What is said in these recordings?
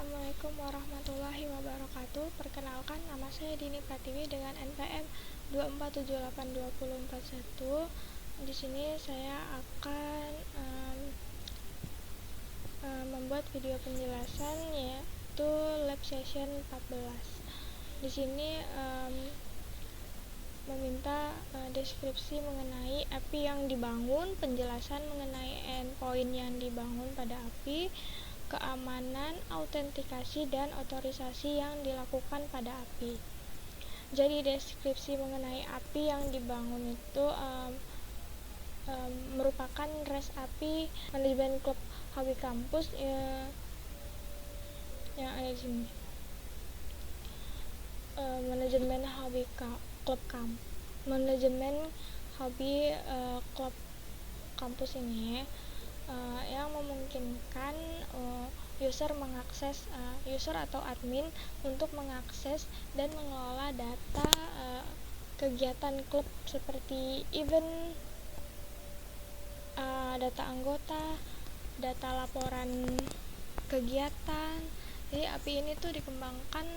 Assalamualaikum warahmatullahi wabarakatuh. Perkenalkan, nama saya Dini Pratiwi dengan NPM 2478241. Di sini saya akan membuat video penjelasan, yaitu lab session 14. Di sini meminta deskripsi mengenai API yang dibangun, penjelasan mengenai endpoint yang dibangun pada API, keamanan, autentikasi, dan otorisasi yang dilakukan pada API. Jadi deskripsi mengenai API yang dibangun itu merupakan REST API manajemen klub HW Campus yang ada di sini. Manajemen HW klub kampus ini yang memungkinkan user atau admin untuk mengakses dan mengelola data kegiatan klub seperti event, data anggota, data laporan kegiatan. Jadi API ini tuh dikembangkan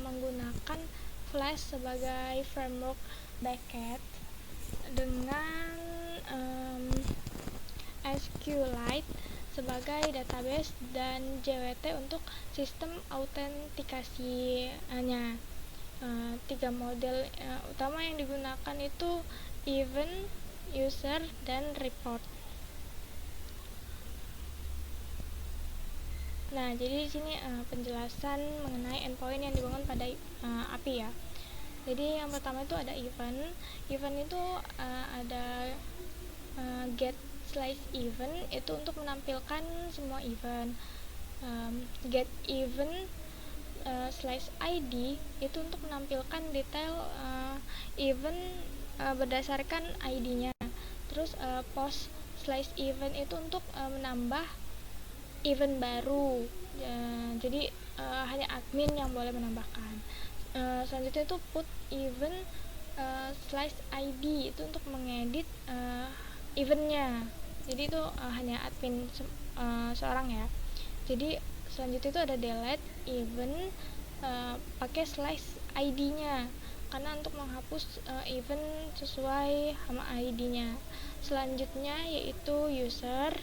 menggunakan Flash sebagai framework backend dengan SQLite sebagai database dan JWT untuk sistem autentikasinya. 3 model utama yang digunakan itu event, user, dan report. Nah, jadi di sini penjelasan mengenai endpoint yang dibangun pada API ya. Jadi yang pertama itu ada event. Event itu ada get/event itu untuk menampilkan semua event. Get event /id itu untuk menampilkan detail event berdasarkan ID-nya. Terus post/event itu untuk menambah event baru. Jadi hanya admin yang boleh menambahkan. Selanjutnya itu put event /id itu untuk mengedit eventnya. Jadi itu hanya admin seorang ya. Jadi selanjutnya itu ada delete event pakai /id-nya karena untuk menghapus event sesuai sama ID-nya. Selanjutnya yaitu user.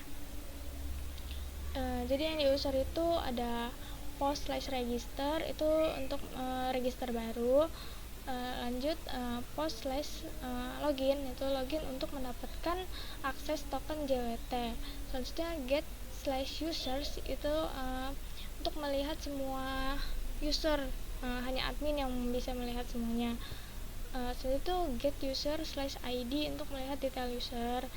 Jadi yang di user itu ada post/register itu untuk register baru. Lanjut post/login itu login untuk mendapatkan akses token JWT. Selanjutnya get/users itu untuk melihat semua user, hanya admin yang bisa melihat semuanya. Setelah itu get user/id untuk melihat detail user.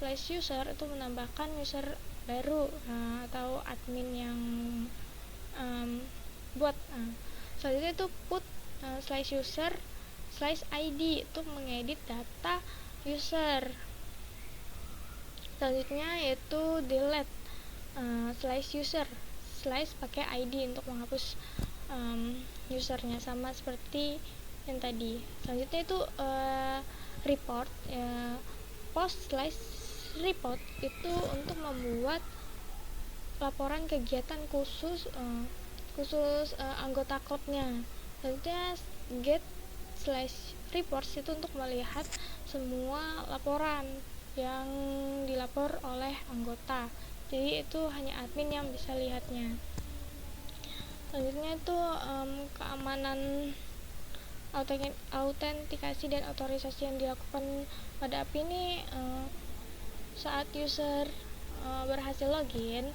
/user itu menambahkan user baru atau admin yang buat. Selanjutnya itu put /user/id itu mengedit data user. Selanjutnya yaitu delete /user pakai ID untuk menghapus usernya, sama seperti yang tadi. Selanjutnya itu report. Post/report itu untuk membuat laporan kegiatan khusus anggota klubnya. Selanjutnya get/reports itu untuk melihat semua laporan yang dilapor oleh anggota. Jadi itu hanya admin yang bisa lihatnya. Selanjutnya itu keamanan, autentikasi, dan otorisasi yang dilakukan pada API ini saat user berhasil login,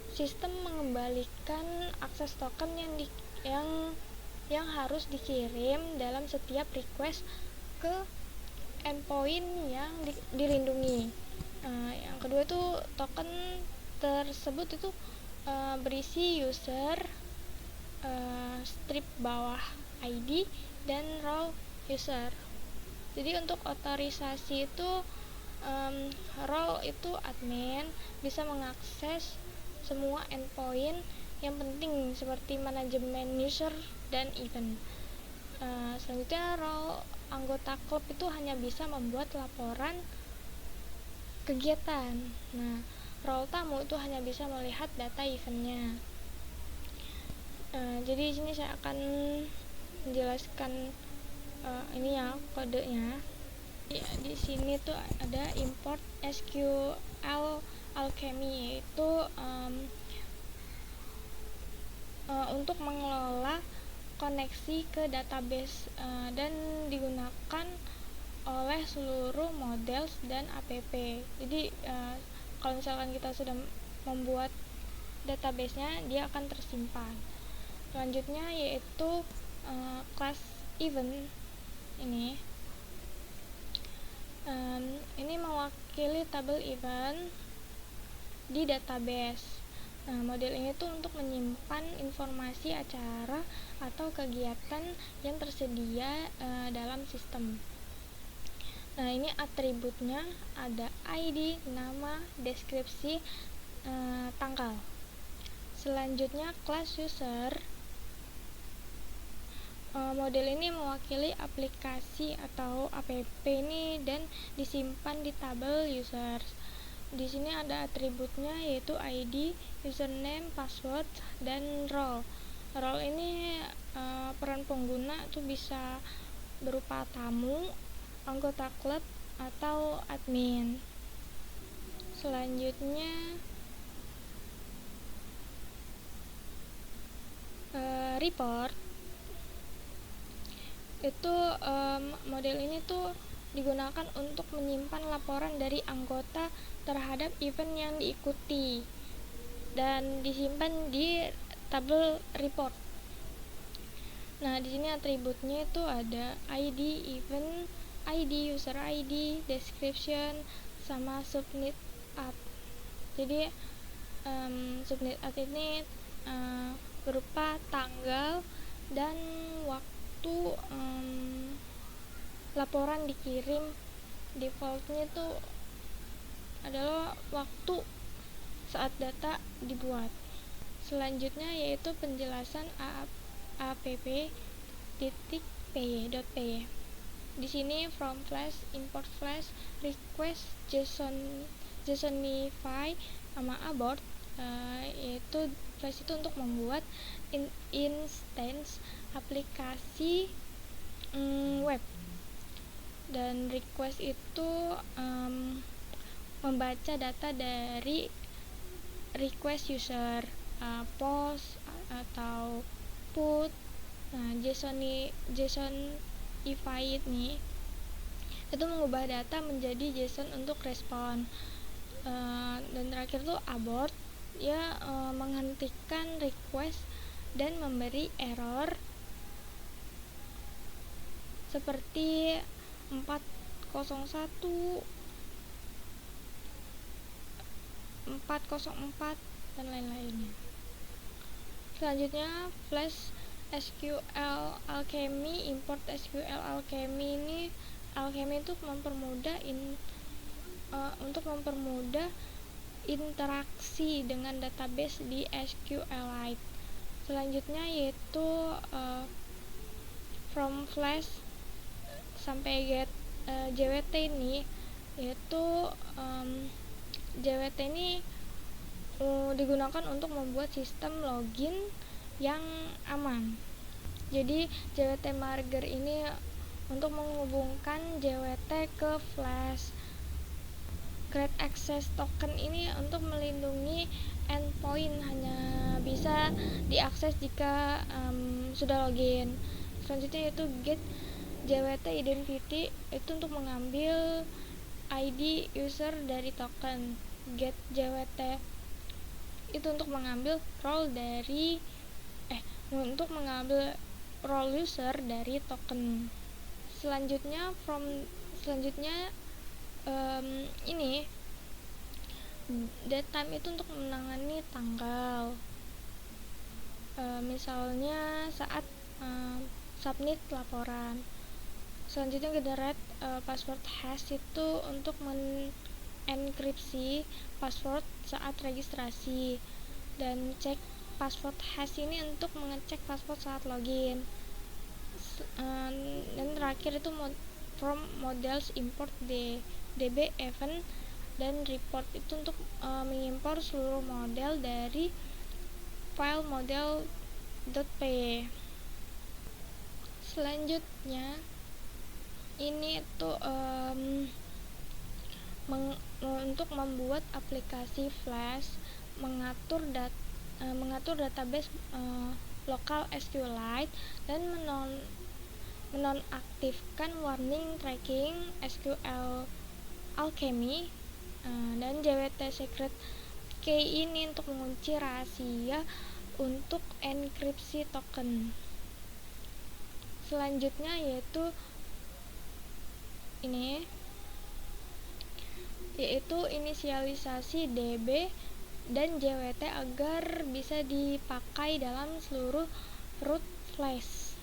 sistem mengembalikan akses token yang harus dikirim dalam setiap request ke endpoint yang dilindungi. Yang kedua itu token tersebut itu berisi user, strip bawah ID, dan role user. Jadi untuk otorisasi itu role itu admin bisa mengakses semua endpoint yang penting seperti manajemen user dan event. Selanjutnya role anggota klub itu hanya bisa membuat laporan kegiatan. Nah, role tamu itu hanya bisa melihat data eventnya. Jadi di sini saya akan menjelaskan ini ya kodenya. Ya, di sini tuh ada import SQL Alchemy, yaitu untuk mengelola koneksi ke database dan digunakan oleh seluruh models dan app. Jadi kalau misalkan kita sudah membuat database-nya, dia akan tersimpan. Selanjutnya yaitu class event ini mewakili tabel event di database. Model ini tuh untuk menyimpan informasi acara atau kegiatan yang tersedia dalam sistem. Ini atributnya ada ID, nama, deskripsi, tanggal. Selanjutnya class user. Model ini mewakili aplikasi atau app ini dan disimpan di tabel users. Di sini ada atributnya yaitu ID, username, password, dan role. Role ini peran pengguna itu bisa berupa tamu, anggota klub, atau admin. Selanjutnya report. Itu model ini tuh digunakan untuk menyimpan laporan dari anggota terhadap event yang diikuti dan disimpan di tabel report. Di sini atributnya itu ada ID, event ID, user ID, description, sama subnet at. Jadi subnet at ini berupa tanggal dan waktu laporan dikirim. Defaultnya itu adalah waktu saat data dibuat. Selanjutnya yaitu penjelasan app.py. Di sini from flash, import flash, request JSONify sama abort, yaitu flash itu untuk membuat instance aplikasi web, dan request itu membaca data dari request user, post atau put. JSONify ini itu mengubah data menjadi JSON untuk respon. Dan terakhir tuh abort, ya menghentikan request dan memberi error seperti 401, 404 dan lain-lainnya. Selanjutnya flash SQL Alchemy. Import SQL Alchemy ini untuk mempermudah interaksi dengan database di SQLite. Selanjutnya yaitu from flash sampai get JWT ini, yaitu JWT ini digunakan untuk membuat sistem login yang aman. Jadi JWT merger ini untuk menghubungkan JWT ke flash. Create access token ini untuk melindungi endpoint, hanya bisa diakses jika sudah login. Selanjutnya yaitu get JWT identity, itu untuk mengambil ID user dari token. Get JWT itu untuk mengambil role user dari token. Selanjutnya ini datetime itu untuk menangani tanggal, misalnya saat submit laporan. Selanjutnya generate password hash itu untuk menenkripsi password saat registrasi, dan cek password hash ini untuk mengecek password saat login. Dan terakhir itu from models import DB event dan report, itu untuk mengimpor seluruh model dari file model Selanjutnya ini tuh untuk membuat aplikasi Flash mengatur database lokal SQLite dan menonaktifkan warning tracking SQL Alchemy dan JWT Secret Key ini untuk mengunci rahasia untuk enkripsi token. Selanjutnya yaitu inisialisasi DB dan JWT agar bisa dipakai dalam seluruh root Flash.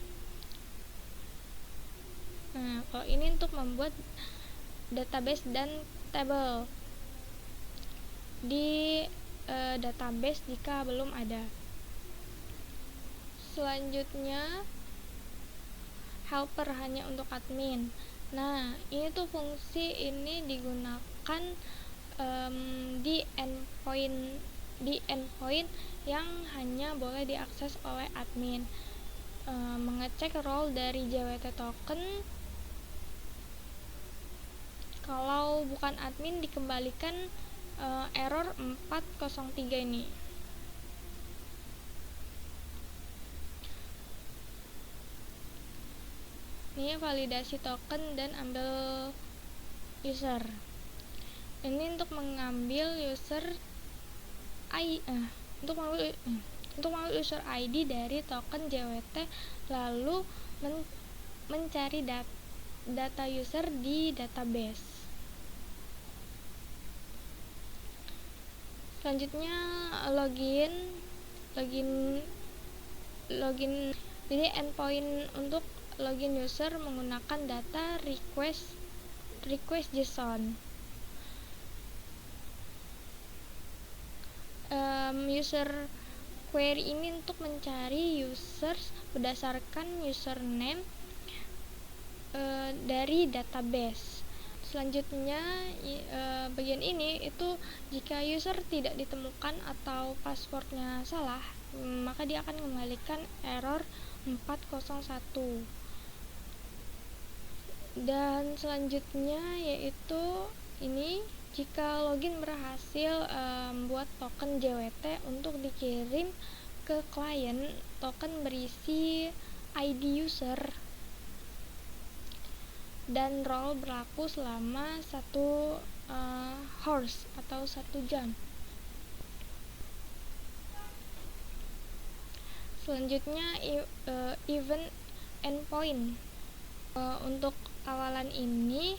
Nah, kalau ini untuk membuat database dan table di database jika belum ada. Selanjutnya helper hanya untuk admin. Nah, ini tuh fungsi ini digunakan di endpoint yang hanya boleh diakses oleh admin. Mengecek role dari JWT token. Kalau bukan admin dikembalikan error 403 ini. Ini validasi token dan ambil user. Ini untuk mengambil user user ID dari token JWT, lalu mencari data user di database. Selanjutnya login. Jadi endpoint untuk login user menggunakan data request JSON. User query ini untuk mencari users berdasarkan username dari database. Selanjutnya bagian ini itu jika user tidak ditemukan atau passwordnya salah, maka dia akan kembalikan error 401. Dan selanjutnya yaitu ini jika login berhasil membuat token JWT untuk dikirim ke klien, token berisi ID user dan role berlaku selama 1 hours atau 1 jam. Selanjutnya event endpoint. Untuk awalan ini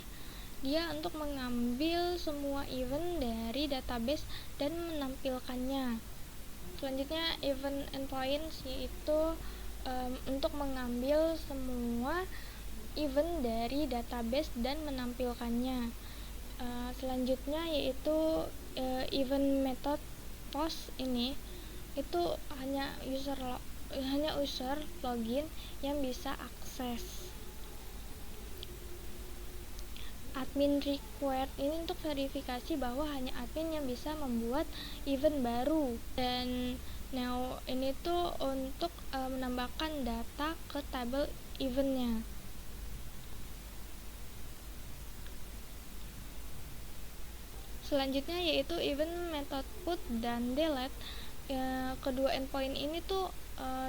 dia untuk mengambil semua event dari database dan menampilkannya. Selanjutnya event endpoints yaitu untuk mengambil semua event dari database dan menampilkannya. Selanjutnya yaitu event method post. Ini itu hanya user login yang bisa akses. Admin required ini untuk verifikasi bahwa hanya admin yang bisa membuat event baru. Dan now ini tuh untuk menambahkan data ke tabel eventnya. Selanjutnya yaitu event method put dan delete. Kedua endpoint ini tuh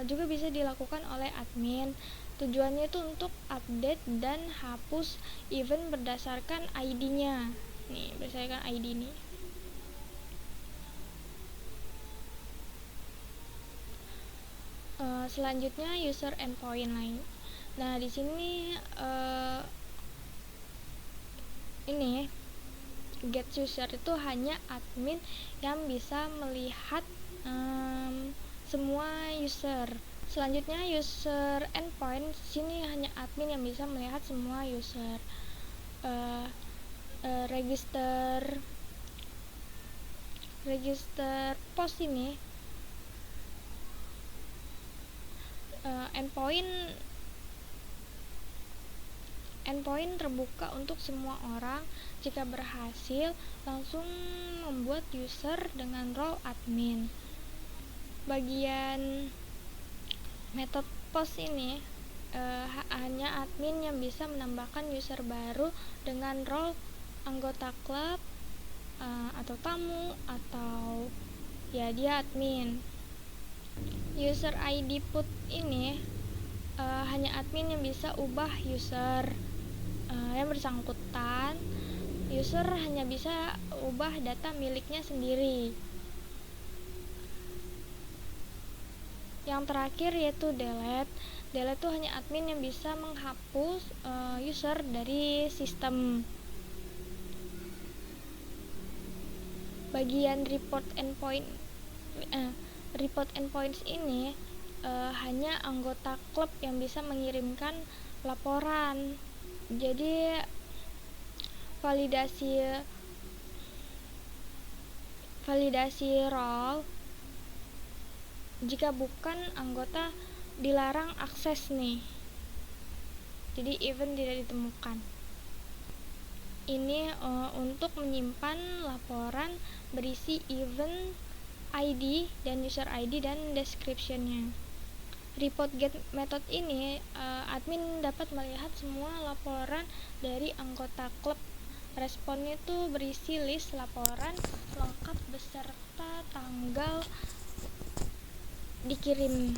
juga bisa dilakukan oleh admin. Tujuannya itu untuk update dan hapus event berdasarkan ID-nya. Nih, berdasarkan ID nih. Selanjutnya user endpoint lain. Nah, di sini ini get user itu hanya admin yang bisa melihat semua user. Selanjutnya user endpoint, sini hanya admin yang bisa melihat semua user. Register post ini endpoint terbuka untuk semua orang. Jika berhasil, langsung membuat user dengan role admin. Bagian Metode post ini hanya admin yang bisa menambahkan user baru dengan role anggota klub atau tamu, atau ya dia admin. User ID put ini hanya admin yang bisa ubah user yang bersangkutan. User hanya bisa ubah data miliknya sendiri. Yang terakhir yaitu delete. Delete itu hanya admin yang bisa menghapus user dari sistem. Bagian report endpoints ini hanya anggota klub yang bisa mengirimkan laporan. Jadi validasi role jika bukan anggota dilarang akses nih. Jadi event tidak ditemukan. Ini untuk menyimpan laporan berisi event ID dan user ID dan description-nya. Report get method ini admin dapat melihat semua laporan dari anggota klub. Responnya itu berisi list laporan lengkap beserta tanggal dikirim.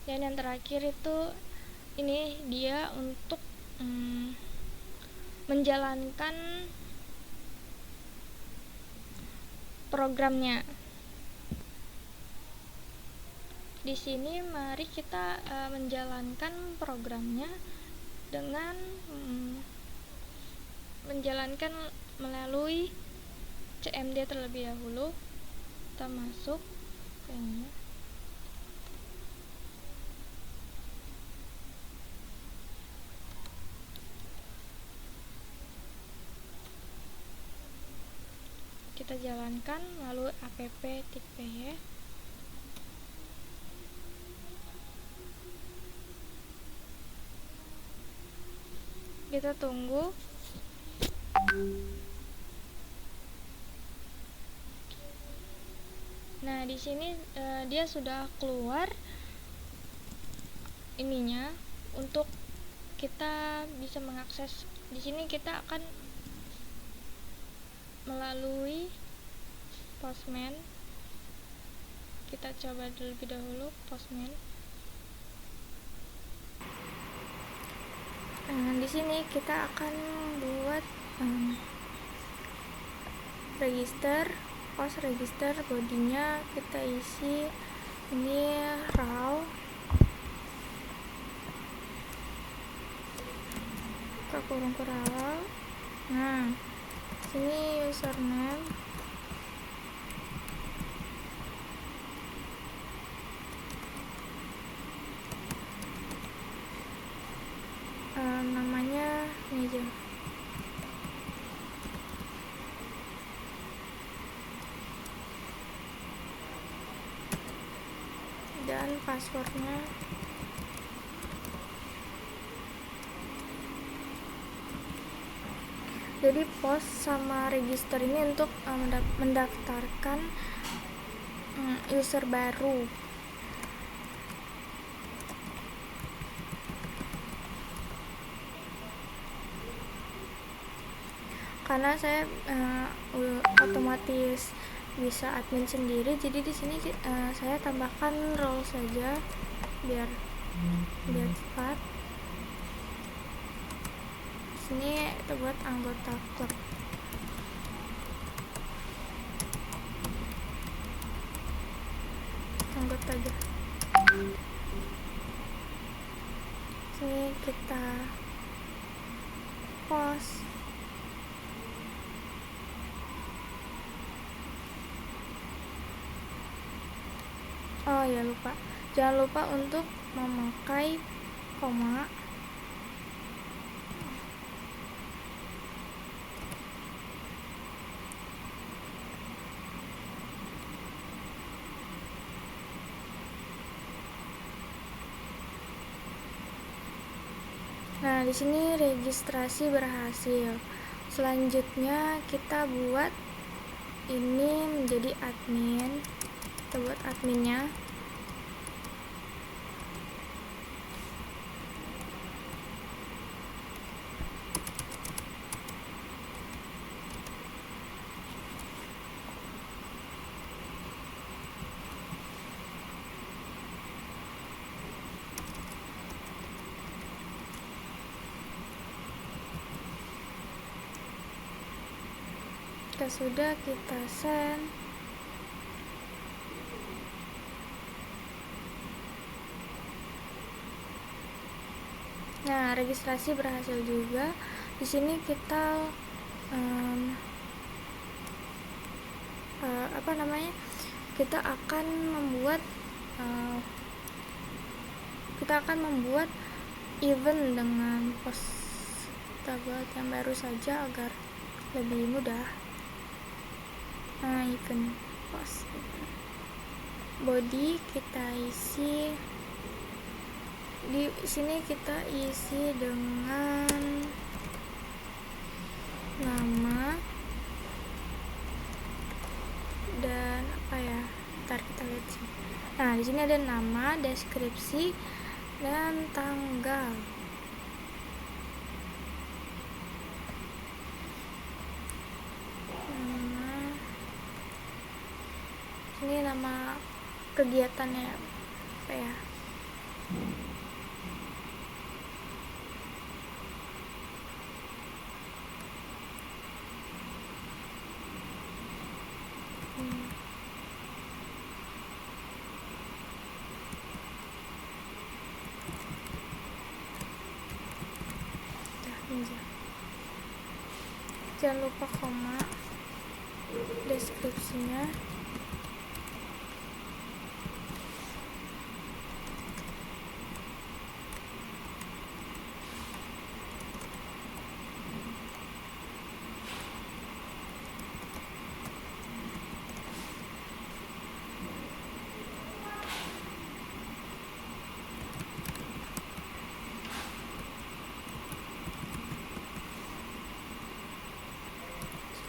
Dan yang terakhir itu ini dia untuk menjalankan programnya. Di sini mari kita menjalankan programnya dengan menjalankan melalui CMD terlebih dahulu. Kita masuk ke ini. Kita jalankan melalui app-py. Kita tunggu. Nah, di sini dia sudah keluar ininya untuk kita bisa mengakses. Di sini kita akan melalui Postman. Kita coba terlebih dahulu Postman. Di sini kita akan buat register, post register, bodinya kita isi ini raw, ke kurung raw. Nah, sini username, namanya ini aja. Dan passwordnya jadi post sama register ini untuk mendaftarkan user baru. Karena saya otomatis bisa admin sendiri, jadi di sini saya tambahkan role saja biar cepat. Sini kita buat anggota klub. Anggota aja. Sini kita post. Oh ya, lupa. Jangan lupa untuk memakai koma. Nah, di sini registrasi berhasil. Selanjutnya kita buat ini menjadi admin. Kita buat adminnya. Jika sudah, kita send. Nah, registrasi berhasil juga. Di sini kita kita akan membuat event dengan post. Kita buat yang baru saja agar lebih mudah. Event post, body kita isi. Di sini kita isi dengan nama dan ntar kita lihat sini. Nah, di sini ada nama, deskripsi, dan tanggal. Ini nama kegiatannya jangan lupa koma, deskripsinya.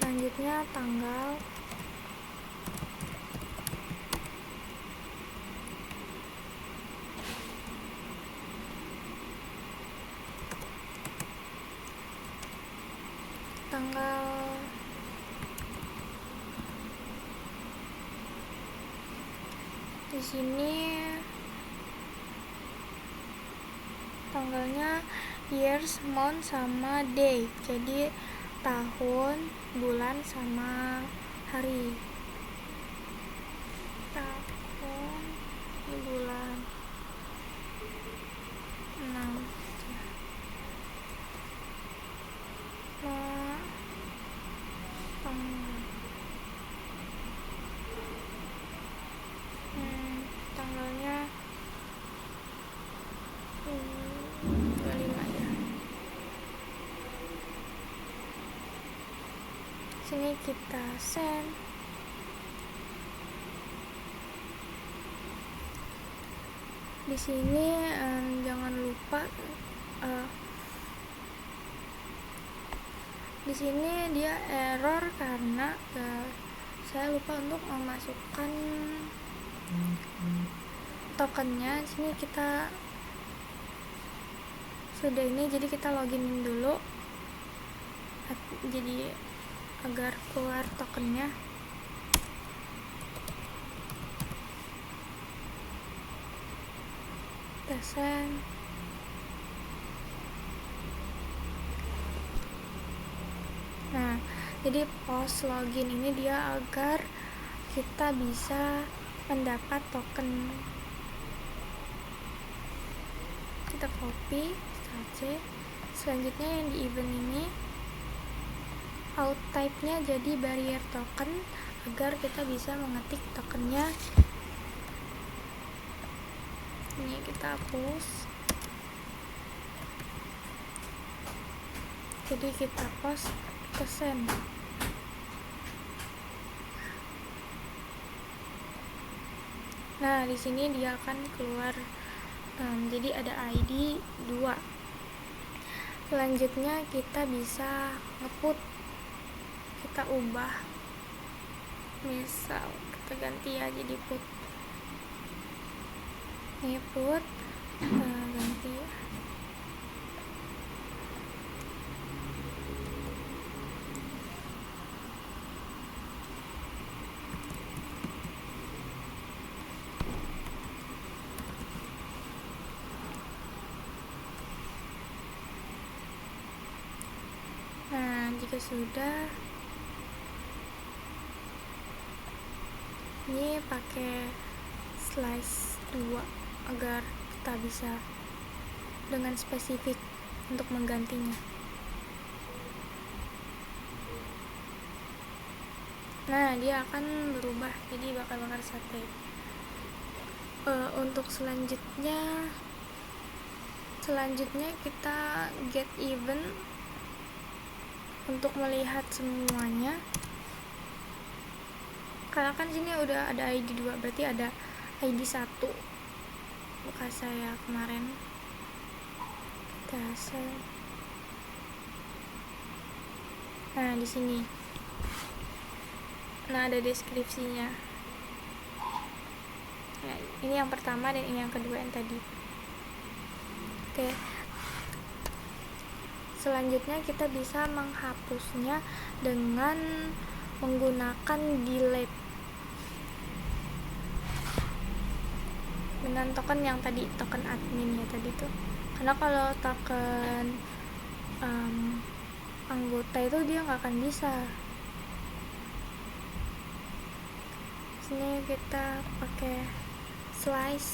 Selanjutnya tanggal. Di sini tanggalnya years, month, sama day. Jadi tahun, bulan, sama hari. Tahun, bulan, 6. Tanggalnya 25 ya. Sini kita send. Di sini jangan lupa di sini dia error karena saya lupa untuk memasukkan tokennya. Sini kita sudah ini, jadi kita login dulu jadi agar keluar tokennya. Send. Nah, jadi post login ini dia agar kita bisa mendapat token. Kita copy saja. Selanjutnya yang di event ini out type-nya jadi barrier token agar kita bisa mengetik tokennya. Ini kita hapus. Jadi kita post, kita send. Nah, di sini dia akan keluar. Jadi ada ID 2. Selanjutnya kita bisa nge-put. Kita ubah. Misal kita ganti ya jadi put. Ini put, ganti. Nah, jika sudah, Ini pakai slice 2 agar kita bisa dengan spesifik untuk menggantinya. Nah, dia akan berubah jadi bakar-bakar sate. Untuk selanjutnya kita get even untuk melihat semuanya. Karena kan sini udah ada ID 2, berarti ada ID 1 bekas saya kemarin. Kita save. Nah, di sini. Nah, ada deskripsinya. Nah, ini yang pertama dan ini yang kedua yang tadi. Oke. Selanjutnya kita bisa menghapusnya dengan menggunakan delete dengan token yang tadi, token admin ya tadi tuh. Karena kalau token anggota itu dia nggak akan bisa. Sini kita pakai slice,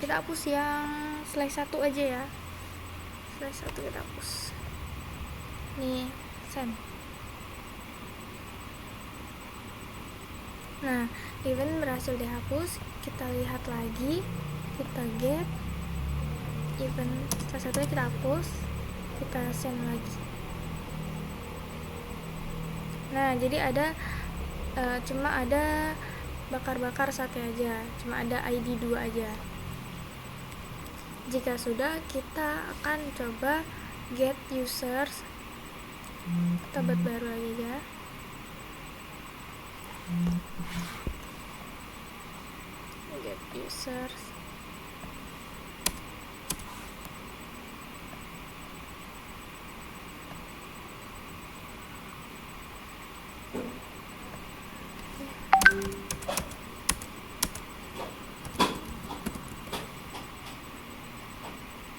kita hapus yang slice 1 aja ya, slice 1 kita hapus. Nih, send. Nah, event berhasil dihapus. Kita lihat lagi, kita get event salah satunya, kita hapus, kita send lagi. Nah, jadi ada cuma ada bakar-bakar sate aja, cuma ada ID 2 aja. Jika sudah, kita akan coba get users. Kita buat baru lagi aja. Get users.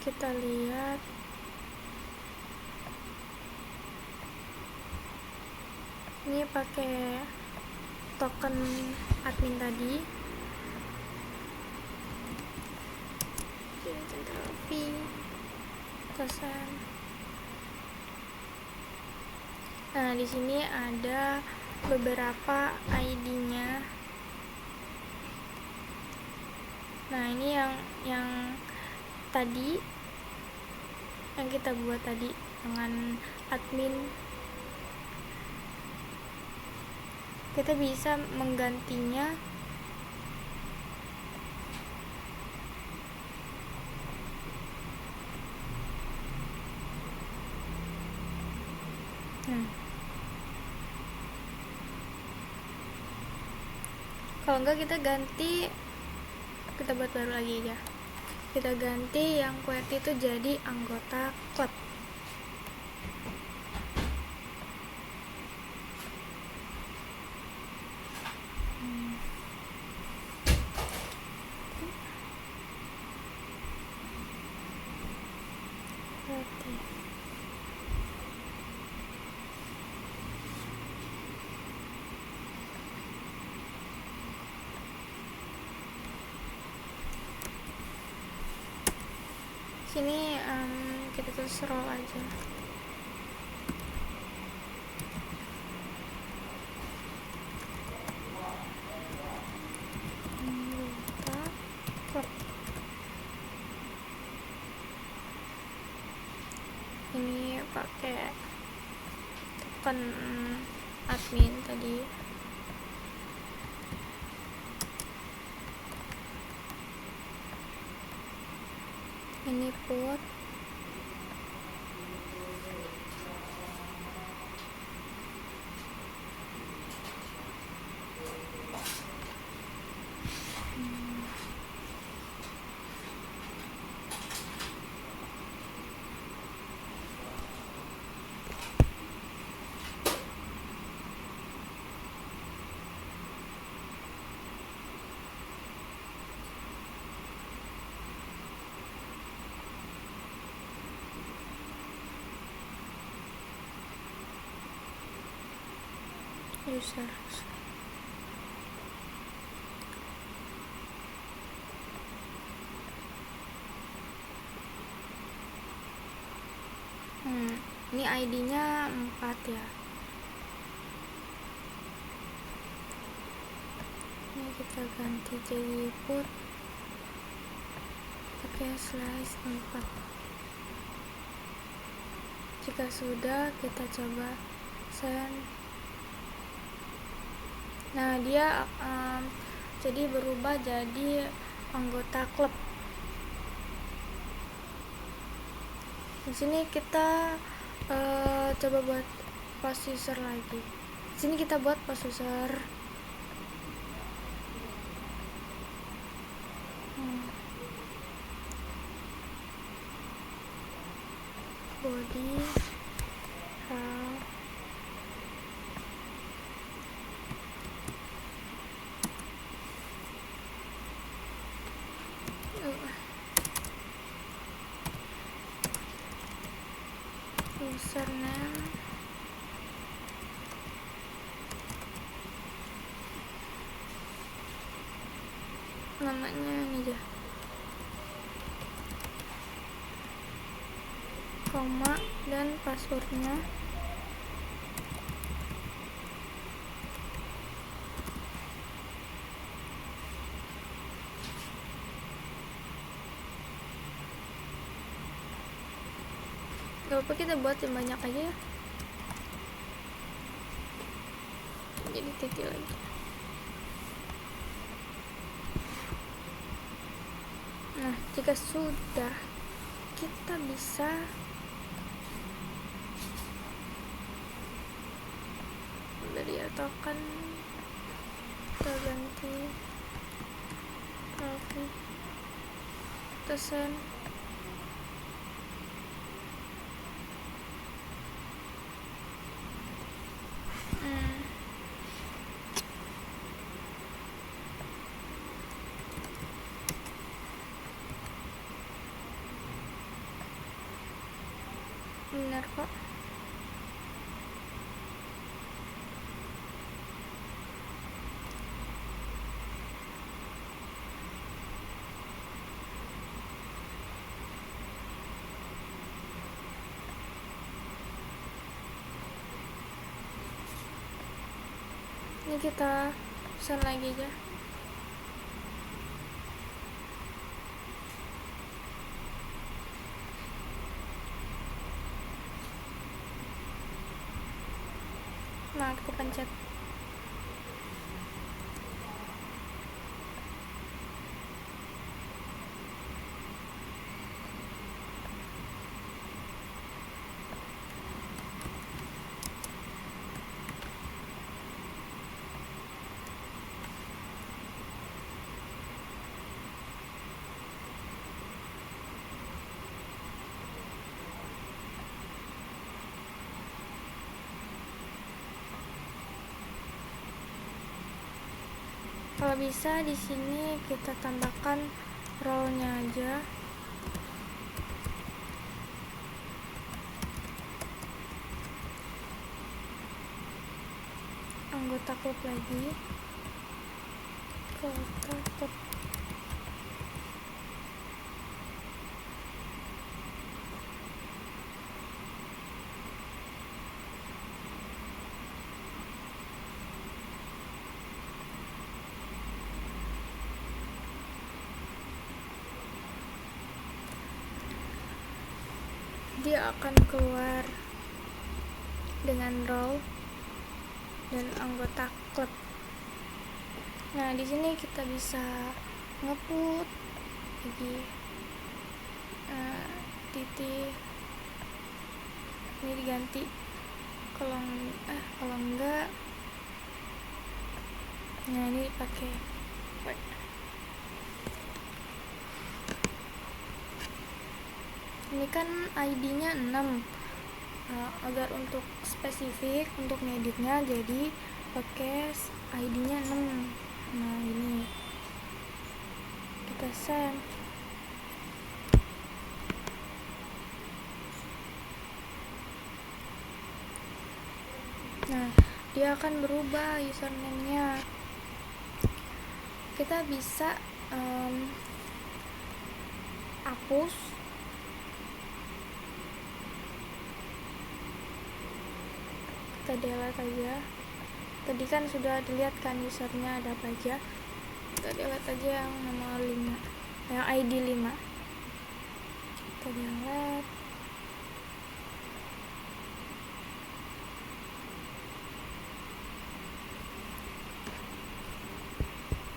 Kita lihat ini pakai token admin tadi. Ctrl V, pesan. Nah, di sini ada beberapa ID-nya. Nah, ini yang tadi yang kita buat tadi dengan admin, kita bisa menggantinya kalau enggak kita ganti, kita buat baru lagi aja, kita ganti yang QWERTY itu jadi anggota klub. Sini kita terus roll aja. Ini pakai token admin tadi. Ini put user. ini ID-nya 4 ya. Ini kita ganti jadi put pakai /4. Jika sudah, kita coba send. Nah, dia jadi berubah jadi anggota klub. Di sini kita coba buat post user lagi. Di sini kita buat post user. Body username namanya ini aja, koma, dan passwordnya gak apa, kita buat yang banyak aja ya, jadi titik lagi. Nah, jika sudah, kita bisa beri token, kita ganti Raffi, kita send. Benar kok. Ini kita send lagi aja. Nah, aku pencet. Kalau bisa di sini kita tambahkan role-nya aja. Anggota klub lagi. Anggota klub. Dia akan keluar dengan role dan anggota klub. Nah, di sini kita bisa nge-put lagi titik ini diganti, kalau enggak, nah ini dipakai. Ini kan ID-nya 6. Agar untuk spesifik untuk ngeditnya, jadi pakai ID-nya 6. Nah, ini kita send. Nah, dia akan berubah username-nya. Kita bisa hapus kita delete aja. Tadi kan sudah dilihat kan usernya ada apa aja, kita delete aja yang nomor 5, yang ID 5, kita delete.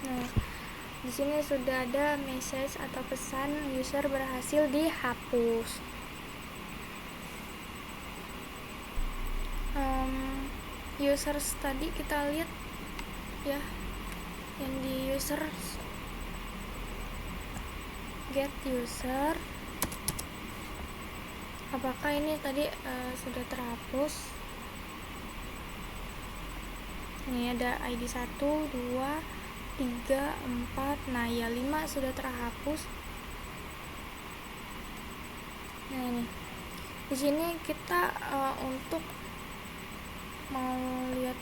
Nah, di sini sudah ada message atau pesan user berhasil dihapus. Users tadi kita lihat ya, yang di users, get user, apakah ini tadi sudah terhapus? Ini ada ID 1, 2, 3, 4, nah ya 5 sudah terhapus. Nah ini di sini kita untuk mau lihat,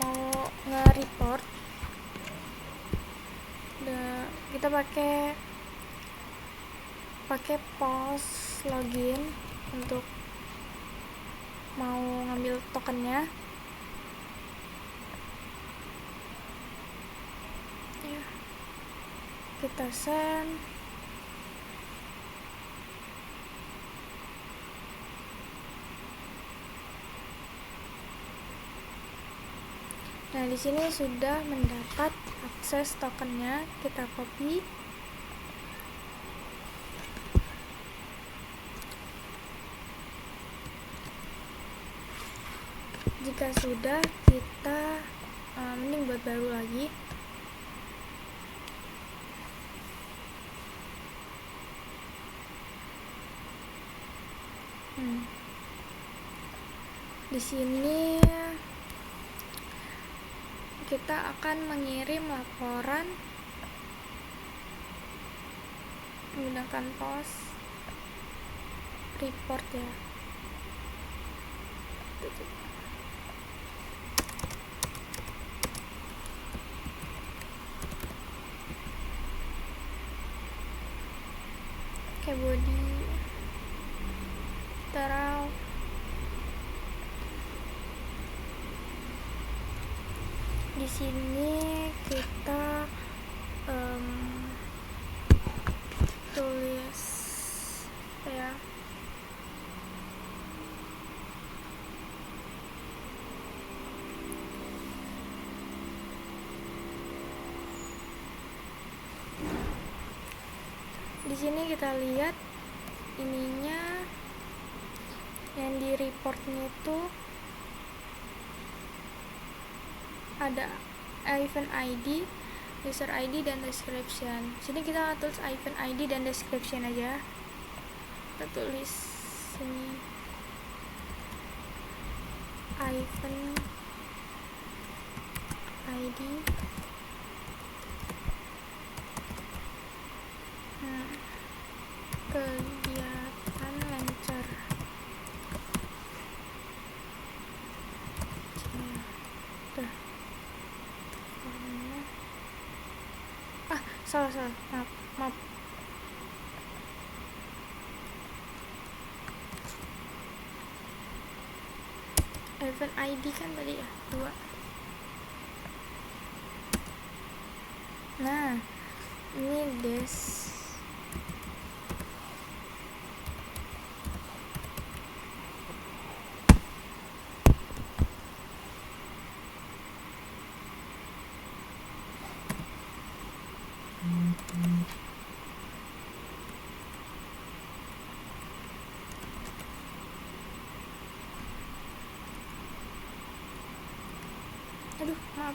mau nge-report, kita pakai post login untuk mau ngambil tokennya ya. Kita send. Nah, di sini sudah mendapat akses tokennya, kita copy. Jika sudah, kita mending buat baru lagi. Di sini kita akan mengirim laporan menggunakan post report ya. Oke, body taruh. Di sini kita tulis ya, di sini kita lihat ininya yang di reportnya itu ada event ID, user ID, dan description. Sini kita tulis event ID dan description aja. Kita tulis sini event ID. Kegiatan lancar. Salah, maaf. Event ID kan tadi ya 2. Nah, ini aduh, maaf.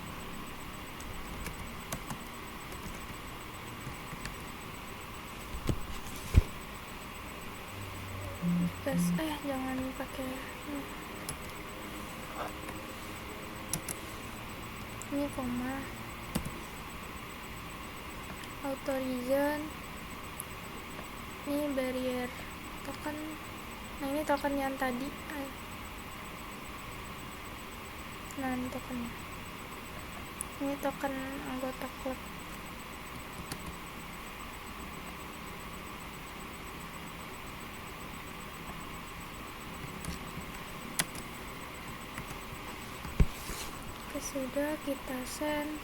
Guys, jangan pakai ini koma. Auto reason, ini barrier token. Nah, ini token yang tadi. Nah, ini tokennya. Ini token anggota klub. sudah kita send.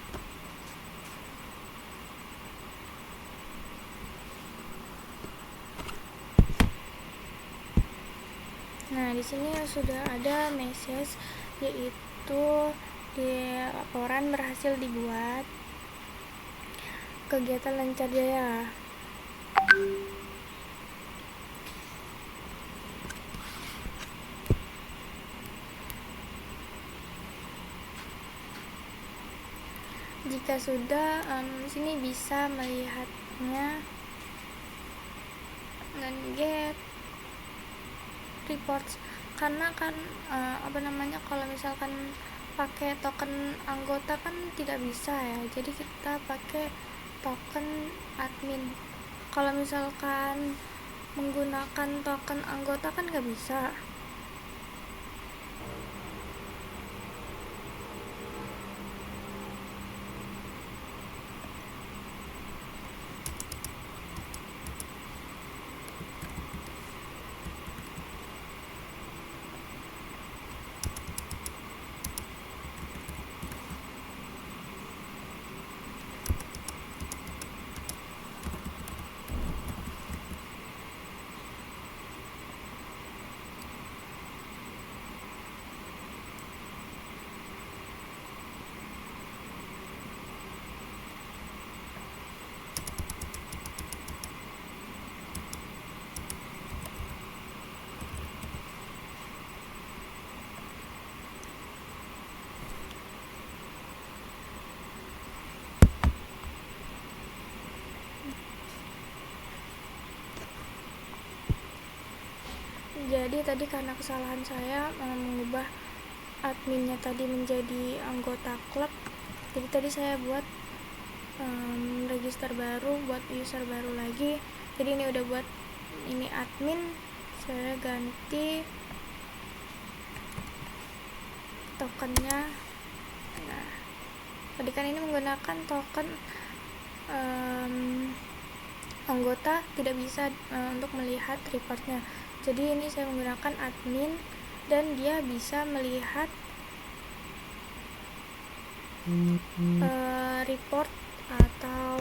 Nah, di sini sudah ada message, yaitu di laporan berhasil dibuat, kegiatan lancar jaya. Jika sudah, di sini bisa melihatnya dan get reports, karena kan kalau misalkan pakai token anggota kan tidak bisa ya, jadi kita pakai token admin. Kalau misalkan menggunakan token anggota kan nggak bisa. Jadi tadi karena kesalahan saya mengubah adminnya tadi menjadi anggota klub, jadi tadi saya buat register baru, buat user baru lagi. Jadi ini udah buat ini admin, saya ganti tokennya. Nah, tadi kan ini menggunakan token anggota, tidak bisa untuk melihat reportnya. Jadi ini saya menggunakan admin dan dia bisa melihat report atau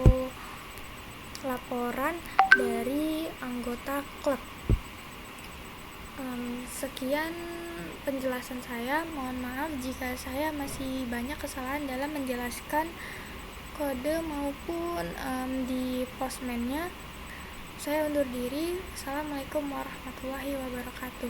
laporan dari anggota klub. Sekian penjelasan saya. Mohon maaf jika saya masih banyak kesalahan dalam menjelaskan kode maupun di postmannya. Saya undur diri. Assalamualaikum warahmatullahi wabarakatuh.